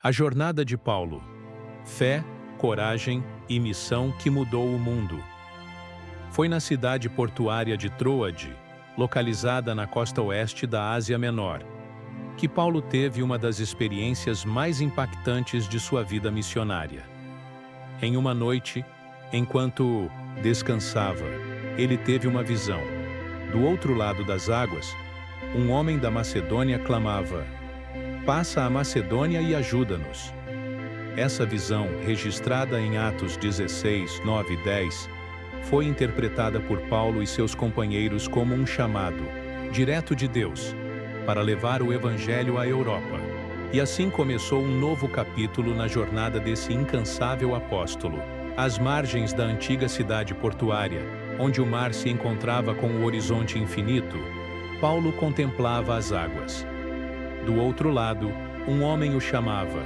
A jornada de Paulo. Fé, coragem e missão que mudou o mundo. Foi na cidade portuária de Troade, localizada na costa oeste da Ásia Menor, que Paulo teve uma das experiências mais impactantes de sua vida missionária. Em uma noite, enquanto descansava, ele teve uma visão. Do outro lado das águas, um homem da Macedônia clamava: "Passa a Macedônia e ajuda-nos." Essa visão, registrada em Atos 16, 9 e 10, foi interpretada por Paulo e seus companheiros como um chamado, direto de Deus, para levar o Evangelho à Europa. E assim começou um novo capítulo na jornada desse incansável apóstolo. Às margens da antiga cidade portuária, onde o mar se encontrava com o horizonte infinito, Paulo contemplava as águas. Do outro lado, um homem o chamava,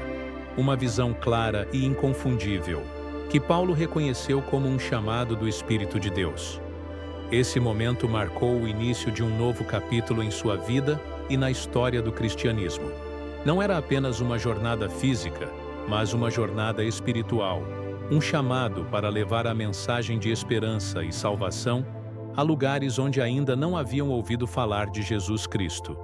uma visão clara e inconfundível, que Paulo reconheceu como um chamado do Espírito de Deus. Esse momento marcou o início de um novo capítulo em sua vida e na história do cristianismo. Não era apenas uma jornada física, mas uma jornada espiritual, um chamado para levar a mensagem de esperança e salvação a lugares onde ainda não haviam ouvido falar de Jesus Cristo.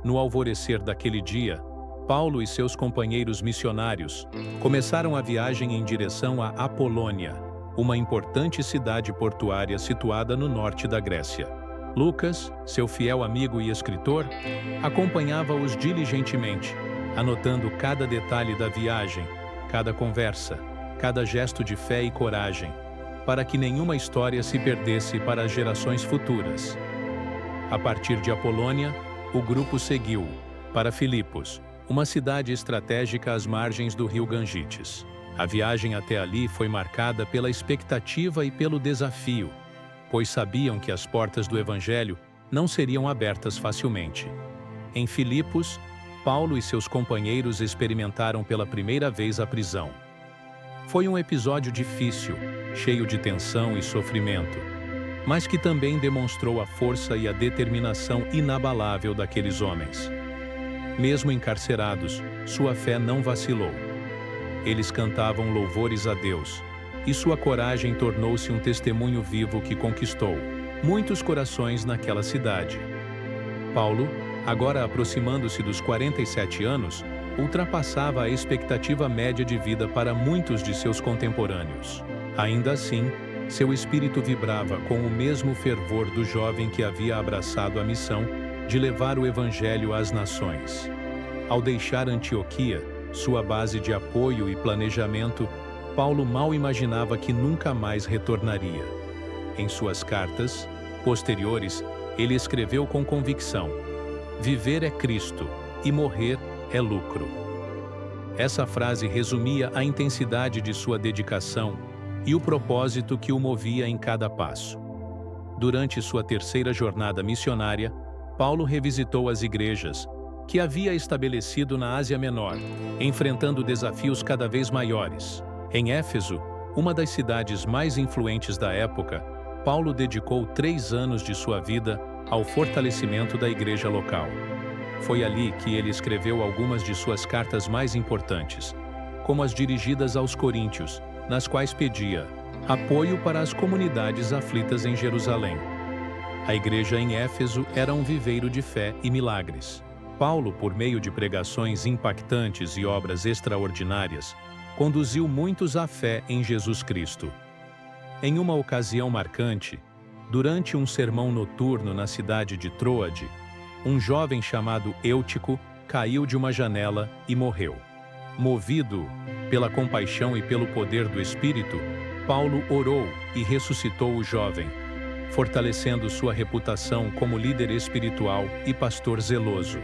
No alvorecer daquele dia, Paulo e seus companheiros missionários começaram a viagem em direção a Apolônia, uma importante cidade portuária situada no norte da Grécia. Lucas, seu fiel amigo e escritor, acompanhava-os diligentemente, anotando cada detalhe da viagem, cada conversa, cada gesto de fé e coragem, para que nenhuma história se perdesse para as gerações futuras. A partir de Apolônia, o grupo seguiu para Filipos, uma cidade estratégica às margens do rio Gangites. A viagem até ali foi marcada pela expectativa e pelo desafio, pois sabiam que as portas do Evangelho não seriam abertas facilmente. Em Filipos, Paulo e seus companheiros experimentaram pela primeira vez a prisão. Foi um episódio difícil, cheio de tensão e sofrimento, mas que também demonstrou a força e a determinação inabalável daqueles homens. Mesmo encarcerados, sua fé não vacilou. Eles cantavam louvores a Deus, e sua coragem tornou-se um testemunho vivo que conquistou muitos corações naquela cidade. Paulo, agora aproximando-se dos 47 anos, ultrapassava a expectativa média de vida para muitos de seus contemporâneos. Ainda assim, seu espírito vibrava com o mesmo fervor do jovem que havia abraçado a missão de levar o Evangelho às nações. Ao deixar Antioquia, sua base de apoio e planejamento, Paulo mal imaginava que nunca mais retornaria. Em suas cartas posteriores, ele escreveu com convicção: "Viver é Cristo e morrer é lucro." Essa frase resumia a intensidade de sua dedicação e o propósito que o movia em cada passo. Durante sua terceira jornada missionária, Paulo revisitou as igrejas que havia estabelecido na Ásia Menor, enfrentando desafios cada vez maiores. Em Éfeso, uma das cidades mais influentes da época, Paulo dedicou 3 anos de sua vida ao fortalecimento da igreja local. Foi ali que ele escreveu algumas de suas cartas mais importantes, como as dirigidas aos Coríntios, nas quais pedia apoio para as comunidades aflitas em Jerusalém. A igreja em Éfeso era um viveiro de fé e milagres. Paulo, por meio de pregações impactantes e obras extraordinárias, conduziu muitos à fé em Jesus Cristo. Em uma ocasião marcante, durante um sermão noturno na cidade de Troade, um jovem chamado Eutico caiu de uma janela e morreu. Movido pela compaixão e pelo poder do Espírito, Paulo orou e ressuscitou o jovem, fortalecendo sua reputação como líder espiritual e pastor zeloso.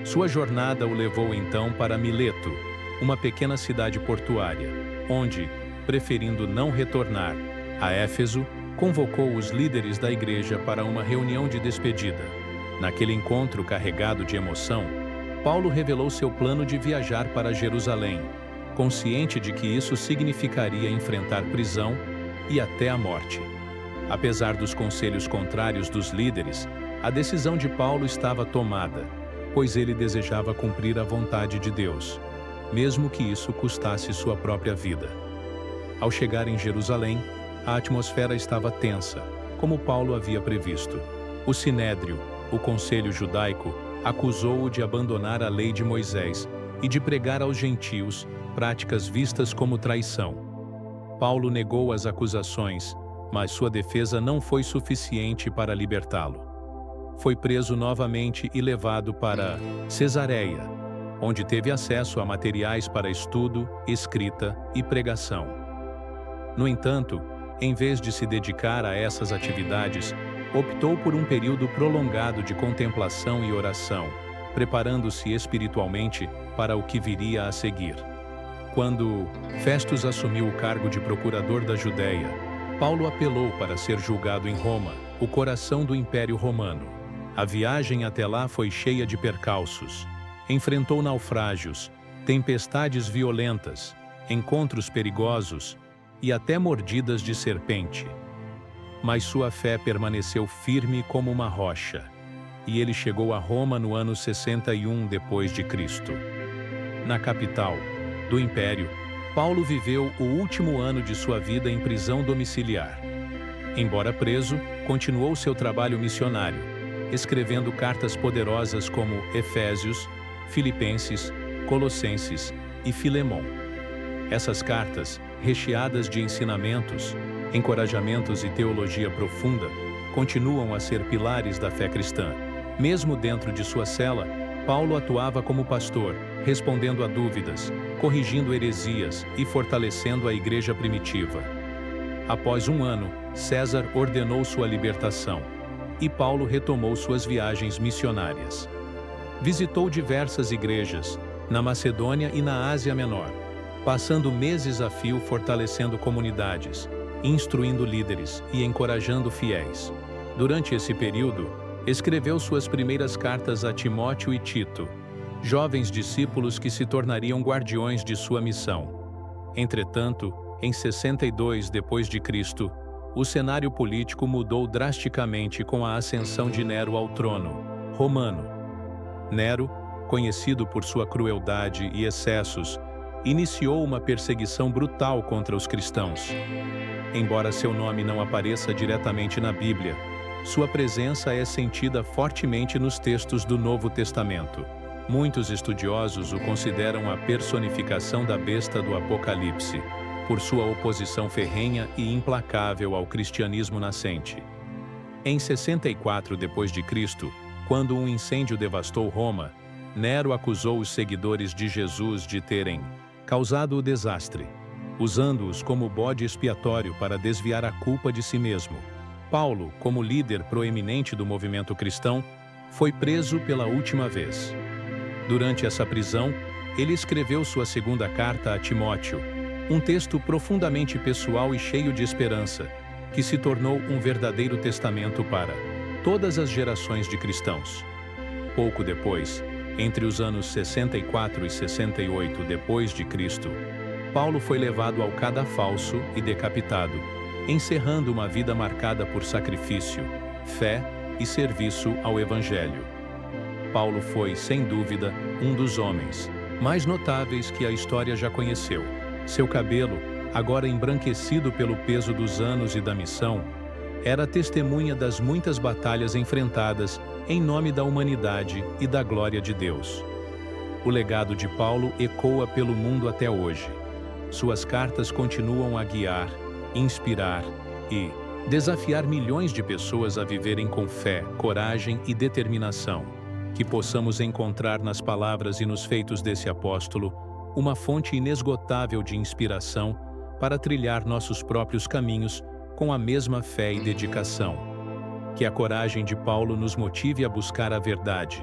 Sua jornada o levou então para Mileto, uma pequena cidade portuária, onde, preferindo não retornar a Éfeso, convocou os líderes da igreja para uma reunião de despedida. Naquele encontro carregado de emoção, Paulo revelou seu plano de viajar para Jerusalém, consciente de que isso significaria enfrentar prisão e até a morte. Apesar dos conselhos contrários dos líderes, a decisão de Paulo estava tomada, pois ele desejava cumprir a vontade de Deus. mesmo que isso custasse sua própria vida. Ao chegar em Jerusalém, a atmosfera estava tensa, como Paulo havia previsto. O Sinédrio, o conselho judaico, acusou-o de abandonar a lei de Moisés e de pregar aos gentios práticas vistas como traição. Paulo negou as acusações, mas sua defesa não foi suficiente para libertá-lo. Foi preso novamente e levado para Cesareia, onde teve acesso a materiais para estudo, escrita e pregação. No entanto, em vez de se dedicar a essas atividades, optou por um período prolongado de contemplação e oração, preparando-se espiritualmente para o que viria a seguir. Quando Festus assumiu o cargo de procurador da Judéia, Paulo apelou para ser julgado em Roma, o coração do Império Romano. A viagem até lá foi cheia de percalços. Enfrentou naufrágios, tempestades violentas, encontros perigosos e até mordidas de serpente. Mas sua fé permaneceu firme como uma rocha, e ele chegou a Roma no ano 61 depois de Cristo. Na capital do Império, Paulo viveu o último ano de sua vida em prisão domiciliar. Embora preso, continuou seu trabalho missionário, escrevendo cartas poderosas como Efésios, Filipenses, Colossenses e Filemão. Essas cartas, recheadas de ensinamentos, encorajamentos e teologia profunda, continuam a ser pilares da fé cristã. Mesmo dentro de sua cela, Paulo atuava como pastor, respondendo a dúvidas, corrigindo heresias e fortalecendo a igreja primitiva. Após um ano, César ordenou sua libertação, e Paulo retomou suas viagens missionárias. Visitou diversas igrejas, na Macedônia e na Ásia Menor, passando meses a fio fortalecendo comunidades, instruindo líderes e encorajando fiéis. Durante esse período, escreveu suas primeiras cartas a Timóteo e Tito, jovens discípulos que se tornariam guardiões de sua missão. Entretanto, em 62 depois de Cristo, o cenário político mudou drasticamente com a ascensão de Nero ao trono romano. Nero, conhecido por sua crueldade e excessos, iniciou uma perseguição brutal contra os cristãos. Embora seu nome não apareça diretamente na Bíblia, sua presença é sentida fortemente nos textos do Novo Testamento. Muitos estudiosos o consideram a personificação da besta do Apocalipse, por sua oposição ferrenha e implacável ao cristianismo nascente. Em 64 d.C., quando um incêndio devastou Roma, Nero acusou os seguidores de Jesus de terem causado o desastre, usando-os como bode expiatório para desviar a culpa de si mesmo. Paulo, como líder proeminente do movimento cristão, foi preso pela última vez. Durante essa prisão, ele escreveu sua segunda carta a Timóteo, um texto profundamente pessoal e cheio de esperança, que se tornou um verdadeiro testamento para todas as gerações de cristãos. Pouco depois, entre os anos 64 e 68 depois de Cristo, Paulo foi levado ao cadafalso e decapitado, encerrando uma vida marcada por sacrifício, fé e serviço ao Evangelho. Paulo foi, sem dúvida, um dos homens mais notáveis que a história já conheceu. Seu cabelo, agora embranquecido pelo peso dos anos e da missão, era testemunha das muitas batalhas enfrentadas em nome da humanidade e da glória de Deus. O legado de Paulo ecoa pelo mundo até hoje. Suas cartas continuam a guiar, inspirar e desafiar milhões de pessoas a viverem com fé, coragem e determinação. Que possamos encontrar nas palavras e nos feitos desse apóstolo uma fonte inesgotável de inspiração para trilhar nossos próprios caminhos com a mesma fé e dedicação. Que a coragem de Paulo nos motive a buscar a verdade,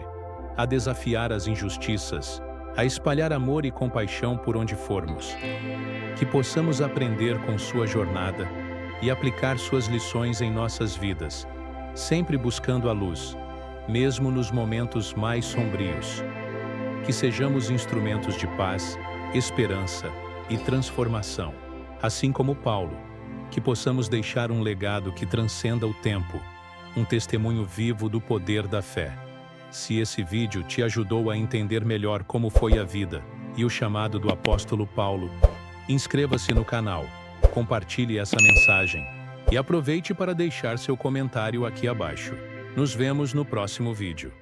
a desafiar as injustiças, a espalhar amor e compaixão por onde formos. Que possamos aprender com sua jornada e aplicar suas lições em nossas vidas, sempre buscando a luz, mesmo nos momentos mais sombrios. Que sejamos instrumentos de paz, esperança e transformação, assim como Paulo. Que possamos deixar um legado que transcenda o tempo, um testemunho vivo do poder da fé. Se esse vídeo te ajudou a entender melhor como foi a vida e o chamado do apóstolo Paulo. Inscreva-se no canal, compartilhe essa mensagem e aproveite para deixar seu comentário aqui abaixo. Nos vemos no próximo vídeo.